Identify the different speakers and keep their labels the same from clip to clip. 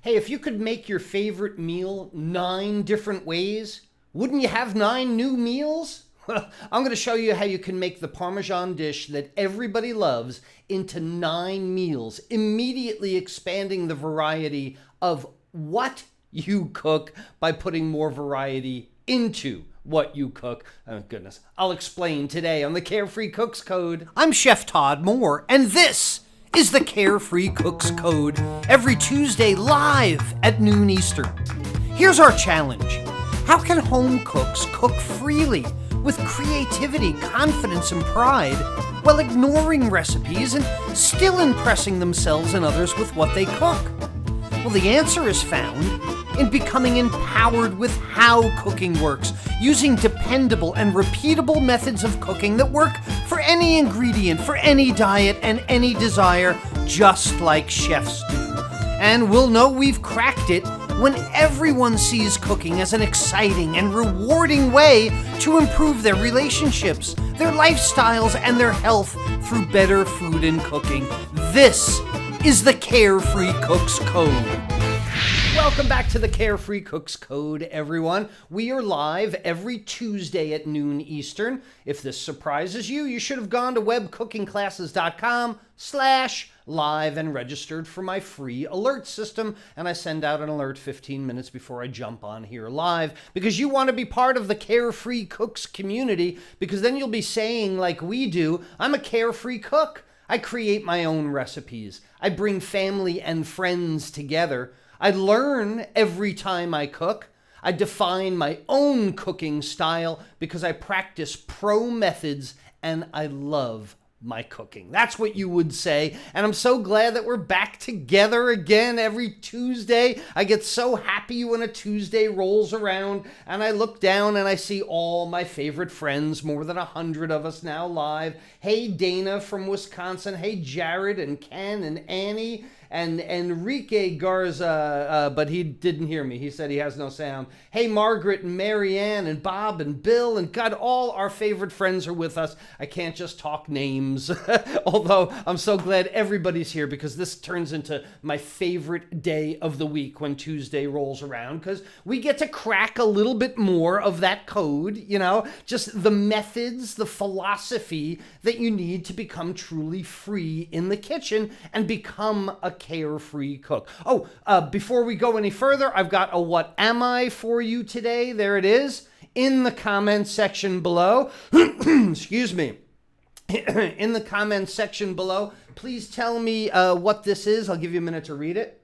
Speaker 1: Hey, if you could make your favorite meal 9 different ways, wouldn't you have 9 new meals? Well, I'm going to show you how you can make the Parmesan dish that everybody loves into 9 meals, immediately expanding the variety of what you cook by putting more variety into what you cook. Oh, goodness. I'll explain today on the Carefree Cooks Code. I'm Chef Todd Moore, and this is the Carefree Cooks Code, every Tuesday live at noon Eastern. Here's our challenge. How can home cooks cook freely with creativity, confidence, and pride while ignoring recipes and still impressing themselves and others with what they cook? Well, the answer is found in becoming empowered with how cooking works, using dependable and repeatable methods of cooking that work for any ingredient, for any diet, and any desire, just like chefs do. And we'll know we've cracked it when everyone sees cooking as an exciting and rewarding way to improve their relationships, their lifestyles, and their health through better food and cooking. This is the Carefree Cooks Code. Welcome back to the Carefree Cooks Code, everyone. We are live every Tuesday at noon Eastern. If this surprises you, you should have gone to webcookingclasses.com/live and registered for my free alert system. And I send out an alert 15 minutes before I jump on here live because you want to be part of the Carefree Cooks community, because then you'll be saying, like we do, I'm a carefree cook. I create my own recipes. I bring family and friends together. I learn every time I cook. I define my own cooking style because I practice pro methods and I love my cooking. That's what you would say. And I'm so glad that we're back together again every Tuesday. I get so happy when a Tuesday rolls around and I look down and I see all my favorite friends, more than 100 of us now live. Hey, Dana from Wisconsin. Hey, Jared and Ken and Annie. And Enrique Garza, but he didn't hear me. He said he has no sound. Hey, Margaret and Marianne and Bob and Bill and God, all our favorite friends are with us. I can't just talk names, although I'm so glad everybody's here because this turns into my favorite day of the week when Tuesday rolls around, because we get to crack a little bit more of that code, you know, just the methods, the philosophy that you need to become truly free in the kitchen and become a carefree cook. Oh, before we go any further, I've got a what am I for you today. There it is in the comments section below. Excuse me. In the comments section below, please tell me what this is. I'll give you a minute to read it.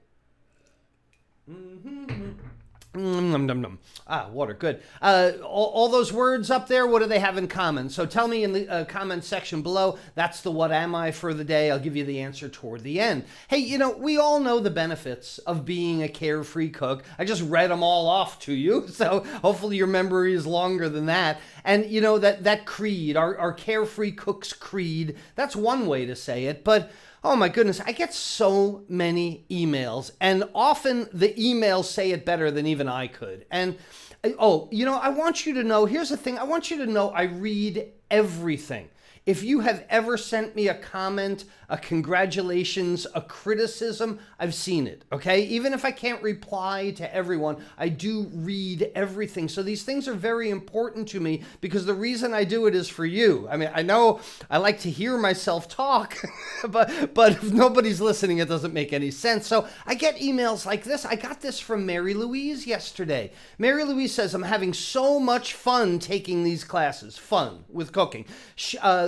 Speaker 1: Water, good. All those words up there, what do they have in common? So tell me in the comment section below. That's the what am I for the day. I'll give you the answer toward the end. Hey, you know, we all know the benefits of being a carefree cook. I just read them all off to you, so hopefully your memory is longer than that. And you know, that creed, our Carefree Cooks creed, that's one way to say it, but oh my goodness, I get so many emails, and often the emails say it better than even I could. And oh, you know, I want you to know, here's the thing, I want you to know I read everything. If you have ever sent me a comment, a congratulations, a criticism, I've seen it, okay? Even if I can't reply to everyone, I do read everything. So these things are very important to me because the reason I do it is for you. I mean, I know I like to hear myself talk, but if nobody's listening, it doesn't make any sense. So I get emails like this. I got this from Mary Louise yesterday. Mary Louise says, I'm having so much fun taking these classes. Fun with cooking.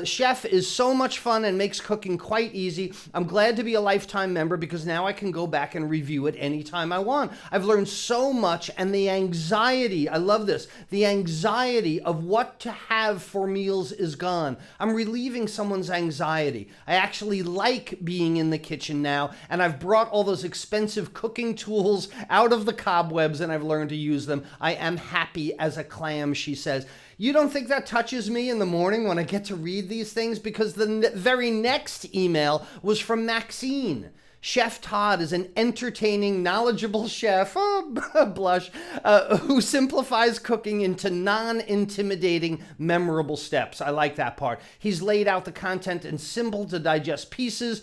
Speaker 1: Chef is so much fun and makes cooking quite easy. I'm glad to be a lifetime member because now I can go back and review it anytime I want. I've learned so much, and the anxiety, I love this, the anxiety of what to have for meals is gone. I'm relieving someone's anxiety. I actually like being in the kitchen now, and I've brought all those expensive cooking tools out of the cobwebs and I've learned to use them. I am happy as a clam, she says. You don't think that touches me in the morning when I get to read these things? Because the very next email was from Maxine. Chef Todd is an entertaining, knowledgeable chef, blush, who simplifies cooking into non-intimidating, memorable steps. I like that part. He's laid out the content in simple-to-digest pieces.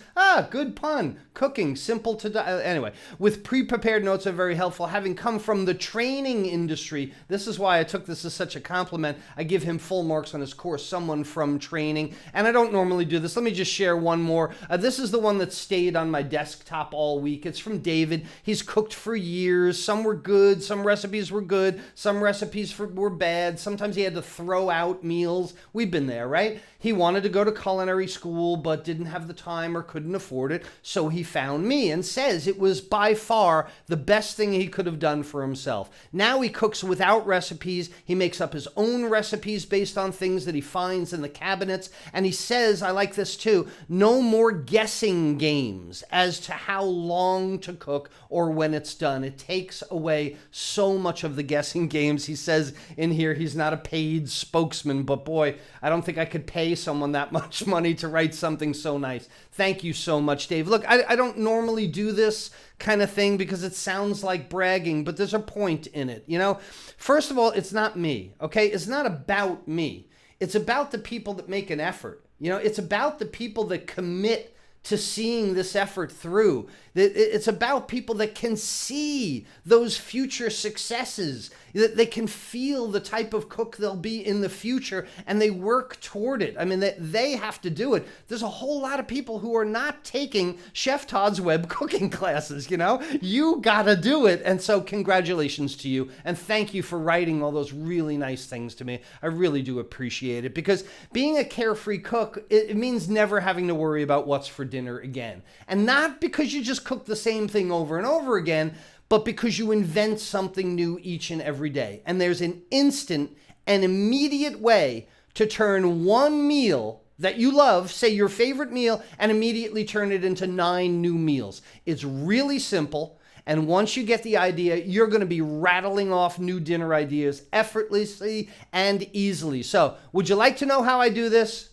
Speaker 1: Good pun. Cooking, simple to anyway, with pre-prepared notes are very helpful. Having come from the training industry, this is why I took this as such a compliment. I give him full marks on his course, someone from training, and I don't normally do this. Let me just share one more. This is the one that stayed on my desktop all week. It's from David. He's cooked for years. Some were good, some recipes were good, some recipes were bad. Sometimes he had to throw out meals. We've been there, right? He wanted to go to culinary school, but didn't have the time or couldn't afford it, so he found me and says it was by far the best thing he could have done for himself. Now he cooks without recipes. He makes up his own recipes based on things that he finds in the cabinets, and he says, I like this too, no more guessing games as to how long to cook or when it's done. It takes away so much of the guessing games. He says in here he's not a paid spokesman, but boy, I don't think I could pay someone that much money to write something so nice. Thank you so much, Dave. Look, I don't normally do this kind of thing because it sounds like bragging, but there's a point in it, you know? First of all, it's not me, okay? It's not about me. It's about the people that make an effort. You know, it's about the people that commit to seeing this effort through. It's about people that can see those future successes, that they can feel the type of cook they'll be in the future, and they work toward it. I mean, they have to do it. There's a whole lot of people who are not taking Chef Todd's web cooking classes, you know? You gotta do it, and so congratulations to you, and thank you for writing all those really nice things to me. I really do appreciate it, because being a carefree cook, it means never having to worry about what's for dinner again. And not because you just cook the same thing over and over again, but because you invent something new each and every day. And there's an instant and immediate way to turn one meal that you love, say your favorite meal, and immediately turn it into 9 new meals. It's really simple. And once you get the idea, you're going to be rattling off new dinner ideas effortlessly and easily. So would you like to know how I do this?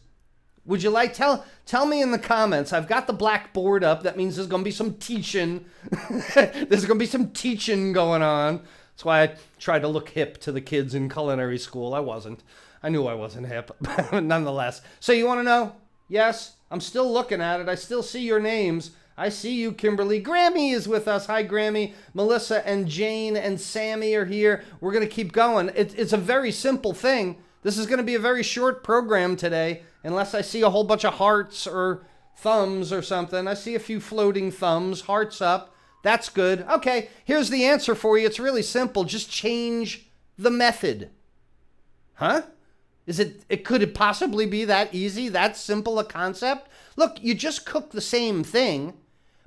Speaker 1: Would you like, tell me in the comments. I've got the blackboard up. That means there's going to be some teaching. There's going to be some teaching going on. That's why I tried to look hip to the kids in culinary school. I wasn't. I knew I wasn't hip, but nonetheless. So you want to know? Yes, I'm still looking at it. I still see your names. I see you, Kimberly. Grammy is with us. Hi, Grammy. Melissa and Jane and Sammy are here. We're going to keep going. It's a very simple thing. This is going to be a very short program today, unless I see a whole bunch of hearts or thumbs or something. I see a few floating thumbs, hearts up. That's good. Okay, here's the answer for you. It's really simple. Just change the method. Huh? Could it possibly be that easy, that simple a concept? Look, you just cook the same thing,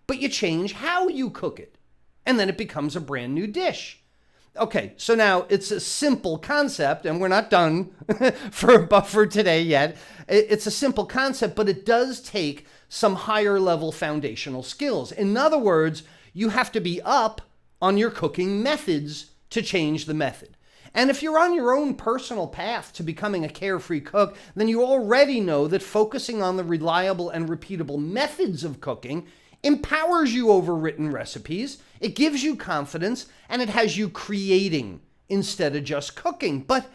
Speaker 1: but you change how you cook it, and then it becomes a brand new dish. Okay, so now it's a simple concept, and we're not done for today yet. It's a simple concept, but it does take some higher level foundational skills. In other words, you have to be up on your cooking methods to change the method. And if you're on your own personal path to becoming a carefree cook, then you already know that focusing on the reliable and repeatable methods of cooking empowers you over written recipes, it gives you confidence, and it has you creating instead of just cooking. But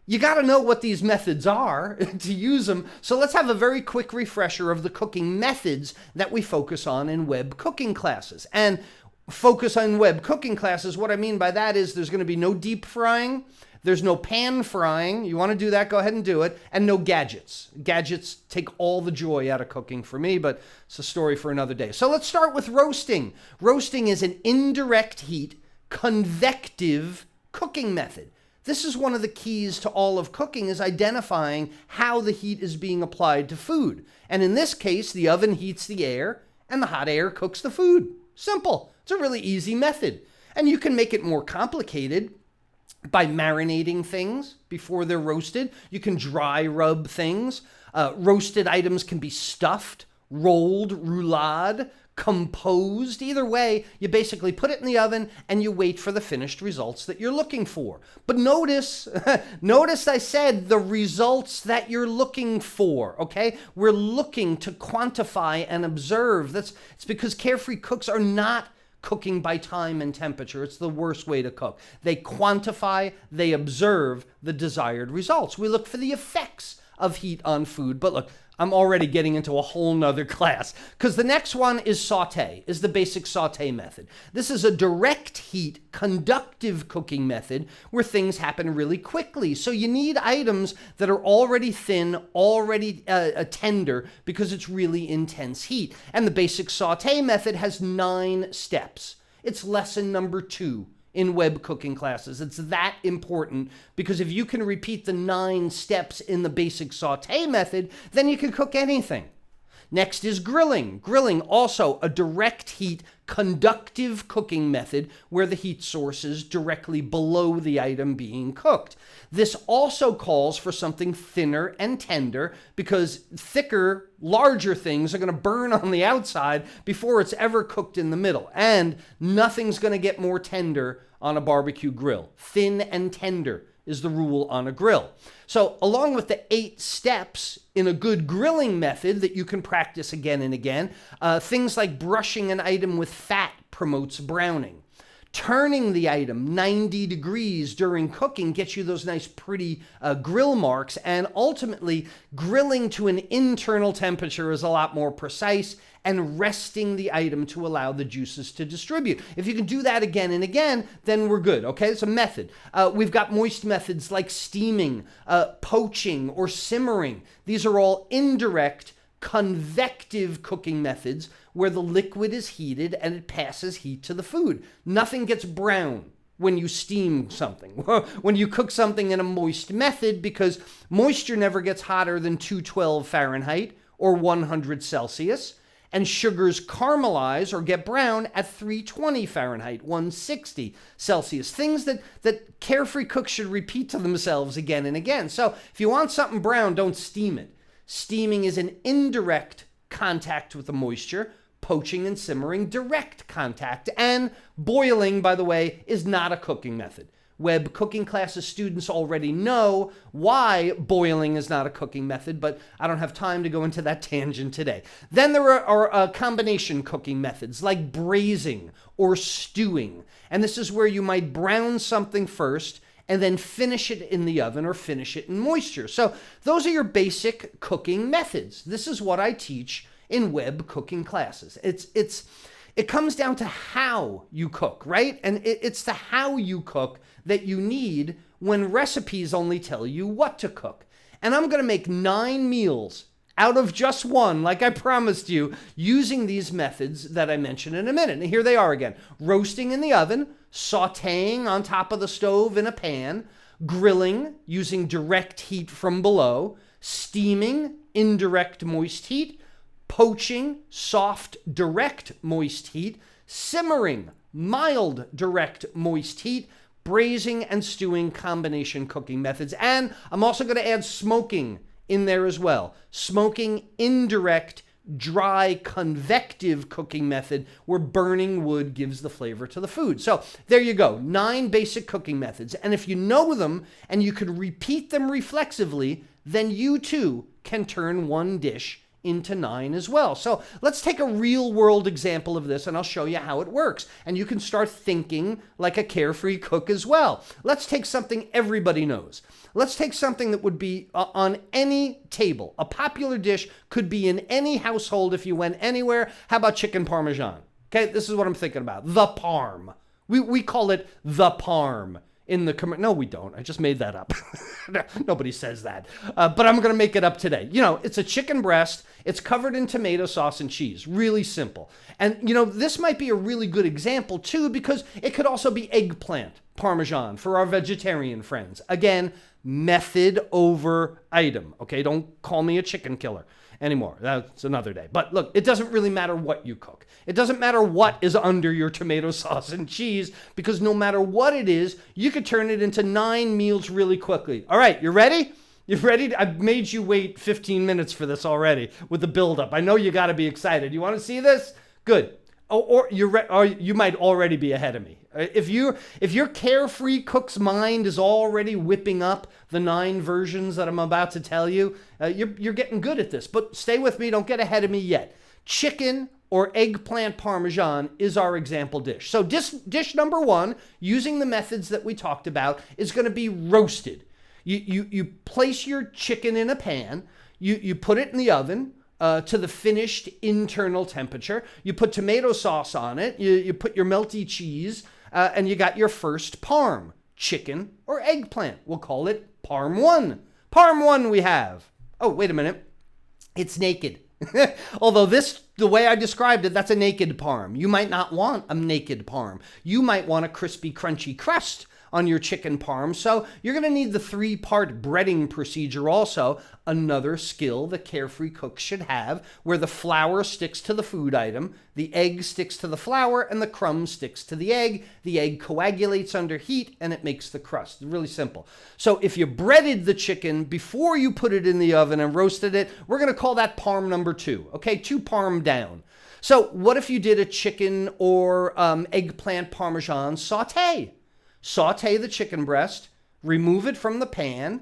Speaker 1: you got to know what these methods are to use them. So let's have a very quick refresher of the cooking methods that we focus on in web cooking classes. And focus on web cooking classes, what I mean by that is there's going to be no deep frying, there's no pan frying. You want to do that, go ahead and do it. And no gadgets. Gadgets take all the joy out of cooking for me, but it's a story for another day. So let's start with roasting. Roasting is an indirect heat, convective cooking method. This is one of the keys to all of cooking, is identifying how the heat is being applied to food. And in this case, the oven heats the air and the hot air cooks the food. Simple. It's a really easy method. And you can make it more complicated by marinating things before they're roasted. You can dry rub things. Roasted items can be stuffed, rolled, roulade, composed. Either way, you basically put it in the oven and you wait for the finished results that you're looking for. But notice, notice I said the results that you're looking for, okay? We're looking to quantify and observe. It's because Carefree Cooks are not cooking by time and temperature. It's the worst way to cook. They quantify, they observe the desired results. We look for the effects of heat on food. But look, I'm already getting into a whole nother class, because the next one is saute, is the basic saute method. This is a direct heat conductive cooking method where things happen really quickly. So you need items that are already thin, already tender, because it's really intense heat. And the basic saute method has 9 steps. It's lesson number 2 in web cooking classes. It's that important, because if you can repeat the 9 steps in the basic saute method, then you can cook anything. Next is grilling. Grilling, also a direct heat conductive cooking method where the heat source is directly below the item being cooked. This also calls for something thinner and tender, because thicker, larger things are going to burn on the outside before it's ever cooked in the middle. And nothing's going to get more tender on a barbecue grill. Thin and tender is the rule on a grill. So along with the 8 steps in a good grilling method that you can practice again and again, things like brushing an item with fat promotes browning. Turning the item 90 degrees during cooking gets you those nice pretty grill marks, and ultimately grilling to an internal temperature is a lot more precise, and resting the item to allow the juices to distribute. If you can do that again and again, then we're good, okay? It's a method. We've got moist methods like steaming, poaching, or simmering. These are all indirect convective cooking methods where the liquid is heated and it passes heat to the food. Nothing gets brown when you steam something, when you cook something in a moist method, because moisture never gets hotter than 212 Fahrenheit or 100 Celsius, and sugars caramelize or get brown at 320 Fahrenheit, 160 Celsius. Things that Carefree Cooks should repeat to themselves again and again. So if you want something brown, don't steam it. Steaming is an indirect contact with the moisture. Poaching and simmering, direct contact. And boiling, by the way, is not a cooking method. Web cooking classes students already know why boiling is not a cooking method, but I don't have time to go into that tangent today. Then there are combination cooking methods like braising or stewing. And this is where you might brown something first and then finish it in the oven or finish it in moisture. So those are your basic cooking methods. This is what I teach in web cooking classes. It comes down to how you cook, right? And it's the how you cook that you need when recipes only tell you what to cook. And I'm going to make 9 meals out of just one, like I promised you, using these methods that I mentioned in a minute. And here they are again. Roasting in the oven, sautéing on top of the stove in a pan, grilling using direct heat from below, steaming, indirect moist heat, poaching, soft, direct moist heat, simmering, mild, direct moist heat, braising and stewing, combination cooking methods. And I'm also going to add smoking in there as well. Smoking, indirect, dry, convective cooking method where burning wood gives the flavor to the food. So there you go, 9 basic cooking methods. And if you know them and you can repeat them reflexively, then you too can turn one dish into 9 as well. So let's take a real world example of this and I'll show you how it works. And you can start thinking like a carefree cook as well. Let's take something everybody knows. Let's take something that would be on any table. A popular dish could be in any household if you went anywhere. How about chicken Parmesan? Okay, this is what I'm thinking about. The Parm. We call it the Parm. In the no, we don't. I just made that up. Nobody says that. But I'm going to make it up today. You know, it's a chicken breast. It's covered in tomato sauce and cheese. Really simple. And, you know, this might be a really good example, too, because it could also be eggplant Parmesan for our vegetarian friends. Again, method over item. Okay, don't call me a chicken killer anymore. That's another day. But look, it doesn't really matter what you cook. It doesn't matter what is under your tomato sauce and cheese, because no matter what it is, you could turn it into 9 meals really quickly. All right, you ready? You ready? I've made you wait 15 minutes for this already with the buildup. I know you got to be excited. You want to see this? Good. Or you might already be ahead of me. If your Carefree Cooks mind is already whipping up the 9 versions that I'm about to tell you, you're getting good at this. But stay with me. Don't get ahead of me yet. Chicken or eggplant Parmesan is our example dish. So dish number 1, using the methods that we talked about, is going to be roasted. You place your chicken in a pan. You put it in the oven to the finished internal temperature. You put tomato sauce on it. You put your melty cheese, and you got your first parm, chicken or eggplant. We'll call it Parm 1. Parm 1 we have. Oh, wait a minute. It's naked. Although the way I described it, that's a naked parm. You might not want a naked parm. You might want a crispy, crunchy crust on your chicken parm. So you're going to need the 3-part breading procedure also, another skill that Carefree Cooks should have, where the flour sticks to the food item, the egg sticks to the flour, and the crumb sticks to the egg. The egg coagulates under heat, and it makes the crust. Really simple. So if you breaded the chicken before you put it in the oven and roasted it, we're going to call that parm number 2. Okay, 2 parm down. So what if you did a chicken or eggplant Parmesan saute? Saute the chicken breast, remove it from the pan.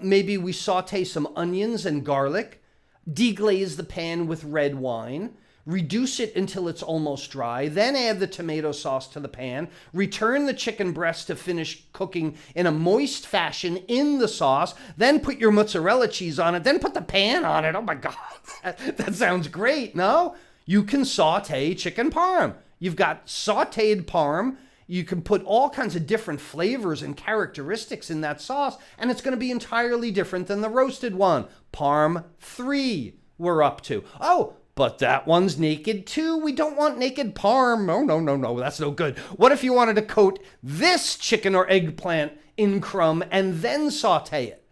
Speaker 1: Maybe we saute some onions and garlic, deglaze the pan with red wine, reduce it until it's almost dry, then add the tomato sauce to the pan, return the chicken breast to finish cooking in a moist fashion in the sauce, then put your mozzarella cheese on it, then put the pan on it. Oh my God, that sounds great, no? You can saute chicken parm. You've got sauteed parm. You can put all kinds of different flavors and characteristics in that sauce, and it's going to be entirely different than the roasted one. Parm 3 we're up to. Oh, but that one's naked too. We don't want naked parm. No, that's no good. What if you wanted to coat this chicken or eggplant in crumb and then saute it?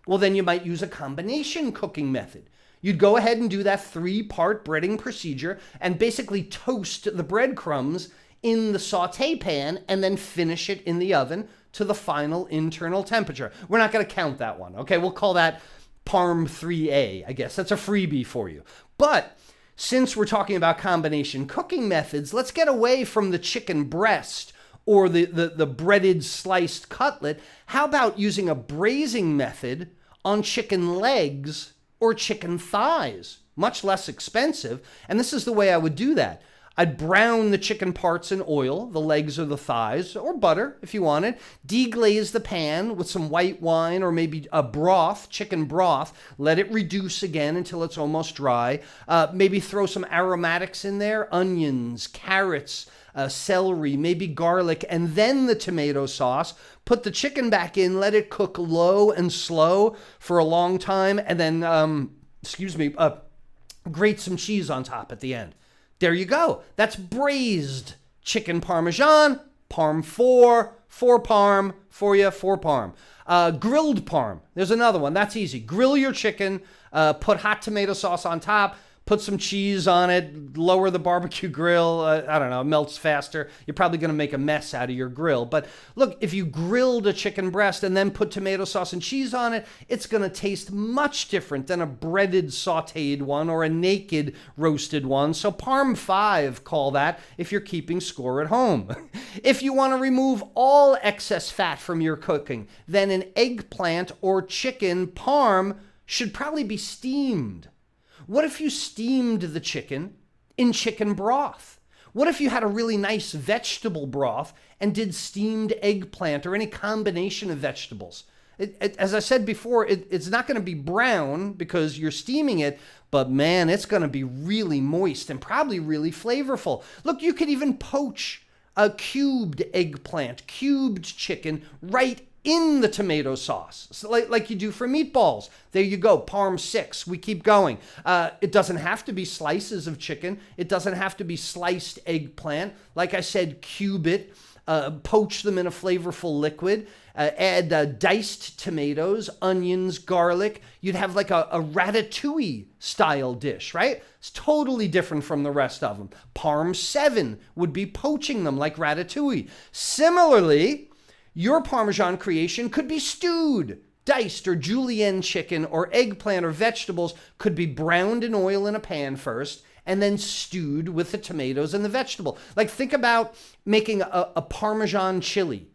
Speaker 1: Well, then you might use a combination cooking method. You'd go ahead and do that 3-part breading procedure and basically toast the breadcrumbs in the saute pan and then finish it in the oven to the final internal temperature. We're not going to count that one. Okay, we'll call that Parm 3A, I guess. That's a freebie for you. But since we're talking about combination cooking methods, let's get away from the chicken breast or the breaded sliced cutlet. How about using a braising method on chicken legs or chicken thighs? Much less expensive. And this is the way I would do that. I'd brown the chicken parts in oil, the legs or the thighs, or butter if you wanted. Deglaze the pan with some white wine or maybe a broth, chicken broth. Let it reduce again until it's almost dry. Maybe throw some aromatics in there, onions, carrots, celery, maybe garlic, and then the tomato sauce. Put the chicken back in, let it cook low and slow for a long time, and then, grate some cheese on top at the end. There you go. That's braised chicken Parmesan, Parm 4 parm for you, 4 parm. Grilled parm. There's another one. That's easy. Grill your chicken, put hot tomato sauce on top, put some cheese on it, lower the barbecue grill. I don't know, it melts faster. You're probably going to make a mess out of your grill. But look, if you grilled a chicken breast and then put tomato sauce and cheese on it, it's going to taste much different than a breaded sauteed one or a naked roasted one. So Parm 5, call that, if you're keeping score at home. If you want to remove all excess fat from your cooking, then an eggplant or chicken parm should probably be steamed. What if you steamed the chicken in chicken broth? What if you had a really nice vegetable broth and did steamed eggplant or any combination of vegetables? As I said before, it's not going to be brown because you're steaming it, but man, it's going to be really moist and probably really flavorful. Look, you could even poach a cubed eggplant, cubed chicken right in the tomato sauce, so like you do for meatballs. There you go, Parm 6. We keep going. It doesn't have to be slices of chicken. It doesn't have to be sliced eggplant. Like I said, cube it, poach them in a flavorful liquid, add diced tomatoes, onions, garlic. You'd have like a ratatouille style dish, right? It's totally different from the rest of them. Parm 7 would be poaching them like ratatouille. Similarly, your Parmesan creation could be stewed. Diced or julienne chicken or eggplant or vegetables could be browned in oil in a pan first, and then stewed with the tomatoes and the vegetable. Like, think about making a Parmesan chili.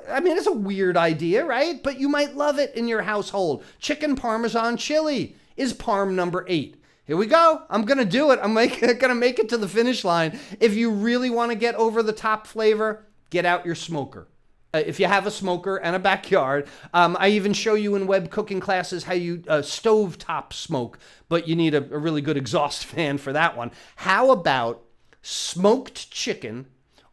Speaker 1: I mean, it's a weird idea, right? But you might love it in your household. Chicken Parmesan chili is Parm number 8. Here we go. I'm going to do it. I'm going to make it to the finish line. If you really want to get over the top flavor, get out your smoker. If you have a smoker and a backyard, I even show you in web cooking classes how you stovetop smoke, but you need a really good exhaust fan for that one. How about smoked chicken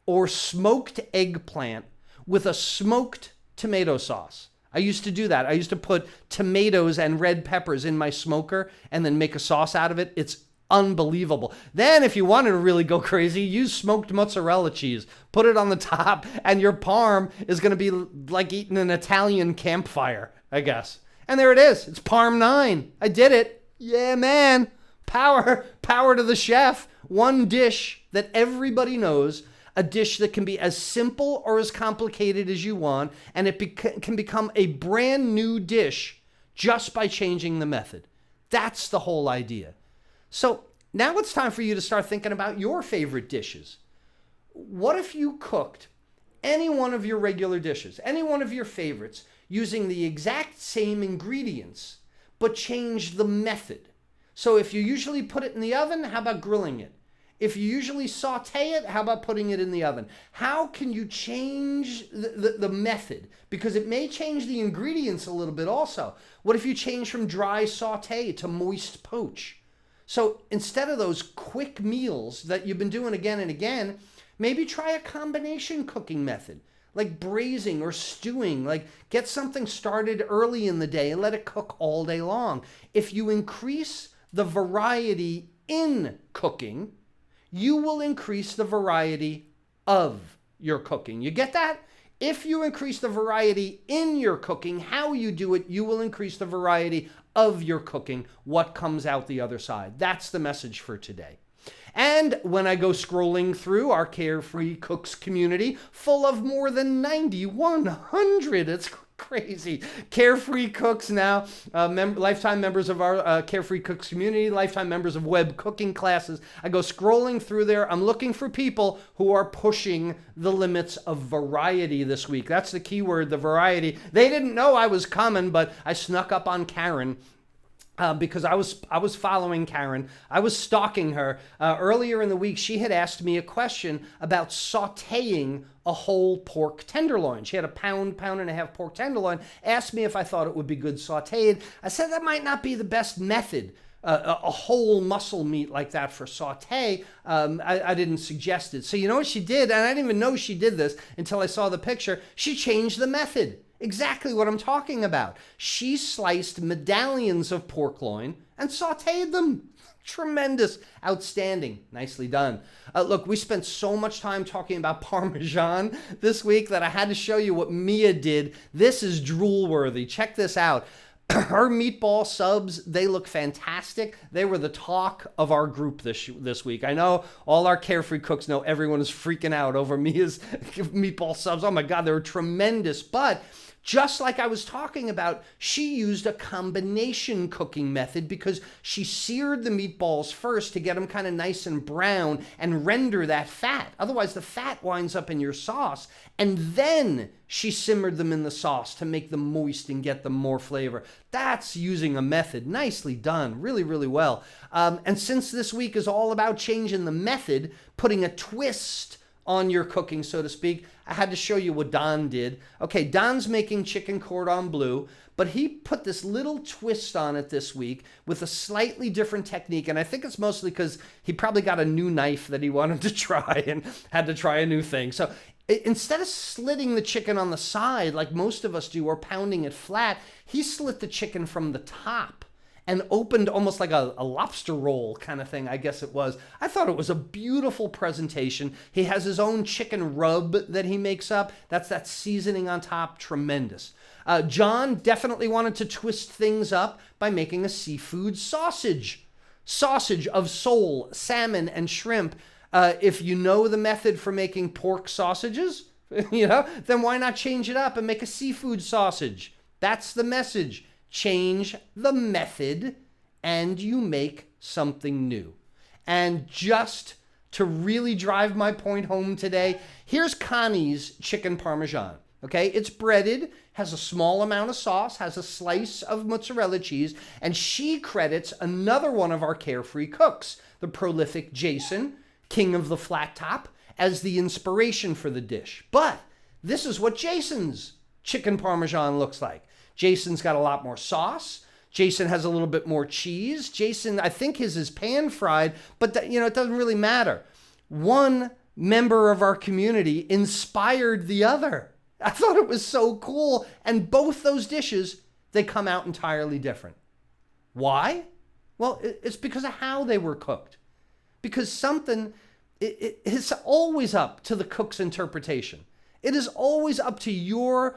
Speaker 1: or smoked eggplant with a smoked tomato sauce? I used to do that. I used to put tomatoes and red peppers in my smoker and then make a sauce out of it. It's unbelievable. Then if you wanted to really go crazy, use smoked mozzarella cheese. Put it on the top and your parm is going to be like eating an Italian campfire, I guess. And there it is. It's Parm 9. I did it. Yeah, man. Power to the chef. One dish that everybody knows, a dish that can be as simple or as complicated as you want, and it can become a brand new dish just by changing the method. That's the whole idea. So now it's time for you to start thinking about your favorite dishes. What if you cooked any one of your regular dishes, any one of your favorites, using the exact same ingredients, but changed the method? So if you usually put it in the oven, how about grilling it? If you usually saute it, how about putting it in the oven? How can you change the method? Because it may change the ingredients a little bit also. What if you change from dry saute to moist poach? So instead of those quick meals that you've been doing again and again, maybe try a combination cooking method, like braising or stewing. Like, get something started early in the day and let it cook all day long. If you increase the variety in cooking, you will increase the variety of your cooking. You get that? If you increase the variety in your cooking, how you do it, you will increase the variety of your cooking, what comes out the other side. That's the message for today. And when I go scrolling through our Carefree Cooks community, full of more than 9,100, it's crazy. Carefree Cooks now, lifetime members of our Carefree Cooks community, lifetime members of web cooking classes. I go scrolling through there. I'm looking for people who are pushing the limits of variety this week. That's the key word, the variety. They didn't know I was coming, but I snuck up on Karen. Because I was following Karen. I was stalking her. Earlier in the week, she had asked me a question about sautéing a whole pork tenderloin. She had a pound and a half pork tenderloin, asked me if I thought it would be good sautéed. I said that might not be the best method. A whole muscle meat like that for sauté, I didn't suggest it. So you know what she did? And I didn't even know she did this until I saw the picture. She changed the method. Exactly what I'm talking about. She sliced medallions of pork loin and sautéed them. Tremendous. Outstanding. Nicely done. Look, we spent so much time talking about Parmesan this week that I had to show you what Mia did. This is drool-worthy. Check this out. Her meatball subs, they look fantastic. They were the talk of our group this week. I know all our Carefree Cooks know everyone is freaking out over Mia's meatball subs. Oh my God, they were tremendous. But just like I was talking about, she used a combination cooking method because she seared the meatballs first to get them kind of nice and brown and render that fat. Otherwise, the fat winds up in your sauce. And then she simmered them in the sauce to make them moist and get them more flavor. That's using a method. Nicely done. Really, really well. And since this week is all about changing the method, putting a twist on your cooking, so to speak, I had to show you what Don did. Okay, Don's making chicken cordon bleu, but he put this little twist on it this week with a slightly different technique, and I think it's mostly because he probably got a new knife that he wanted to try and had to try a new thing. So instead of slitting the chicken on the side like most of us do or pounding it flat, he slit the chicken from the top and opened almost like a lobster roll kind of thing, I guess it was. I thought it was a beautiful presentation. He has his own chicken rub that he makes up. That's that seasoning on top. Tremendous. John definitely wanted to twist things up by making a seafood sausage. Sausage of sole, salmon, and shrimp. If you know the method for making pork sausages, then why not change it up and make a seafood sausage? That's the message. Change the method and you make something new. And just to really drive my point home today, here's Connie's chicken Parmesan. Okay, it's breaded, has a small amount of sauce, has a slice of mozzarella cheese, and she credits another one of our Carefree Cooks, the prolific Jason, king of the flat top, as the inspiration for the dish. But this is what Jason's chicken Parmesan looks like. Jason's got a lot more sauce. Jason has a little bit more cheese. Jason, I think his is pan fried, but it doesn't really matter. One member of our community inspired the other. I thought it was so cool. And both those dishes, they come out entirely different. Why? Well, it's because of how they were cooked. Because it is always up to the cook's interpretation. It is always up to your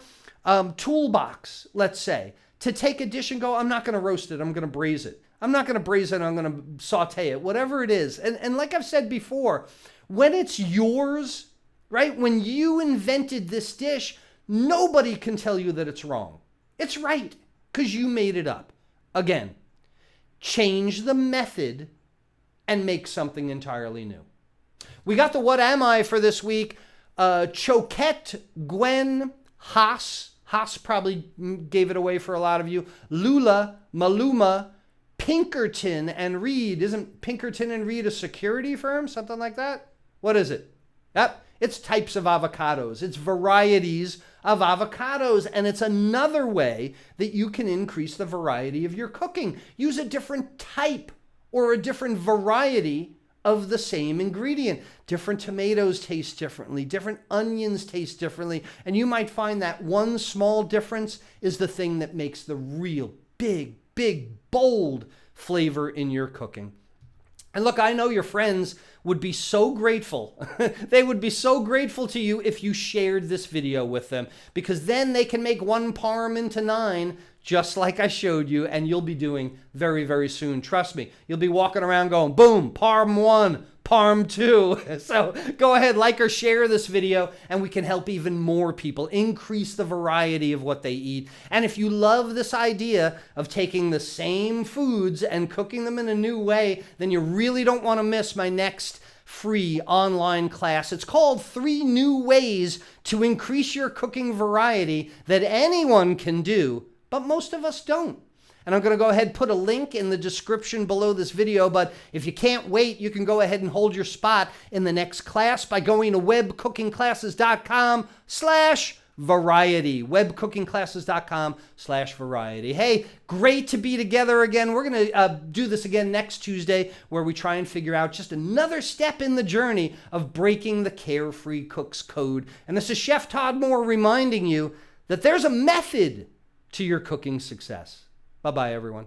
Speaker 1: toolbox, let's say, to take a dish and go, I'm not going to roast it, I'm going to braise it. I'm not going to braise it, I'm going to saute it, whatever it is. And like I've said before, when it's yours, right? When you invented this dish, nobody can tell you that it's wrong. It's right, because you made it up. Again, change the method and make something entirely new. We got the What Am I for this week. Choquette, Gwen, Haas. Haas probably gave it away for a lot of you. Lula, Maluma, Pinkerton, and Reed. Isn't Pinkerton and Reed a security firm? Something like that? What is it? Yep. It's types of avocados. It's varieties of avocados. And it's another way that you can increase the variety of your cooking. Use a different type or a different variety of the same ingredient. Different tomatoes taste differently. Different onions taste differently. And you might find that one small difference is the thing that makes the real big, bold flavor in your cooking. And look, I know your friends would be so grateful. They would be so grateful to you if you shared this video with them, because then they can make one parm into 9, just like I showed you, and you'll be doing very, very soon. Trust me, you'll be walking around going, boom, parm 1, parm 2. So go ahead, like or share this video, and we can help even more people increase the variety of what they eat. And if you love this idea of taking the same foods and cooking them in a new way, then you really don't want to miss my next free online class. It's called 3 New Ways to Increase Your Cooking Variety that anyone can do, but most of us don't. And I'm going to go ahead and put a link in the description below this video, but if you can't wait, you can go ahead and hold your spot in the next class by going to webcookingclasses.com/variety. webcookingclasses.com/variety. Hey, great to be together again. We're going to do this again next Tuesday, where we try and figure out just another step in the journey of breaking the Carefree Cooks code. And this is Chef Todd Moore reminding you that there's a method to your cooking success. Bye-bye, everyone.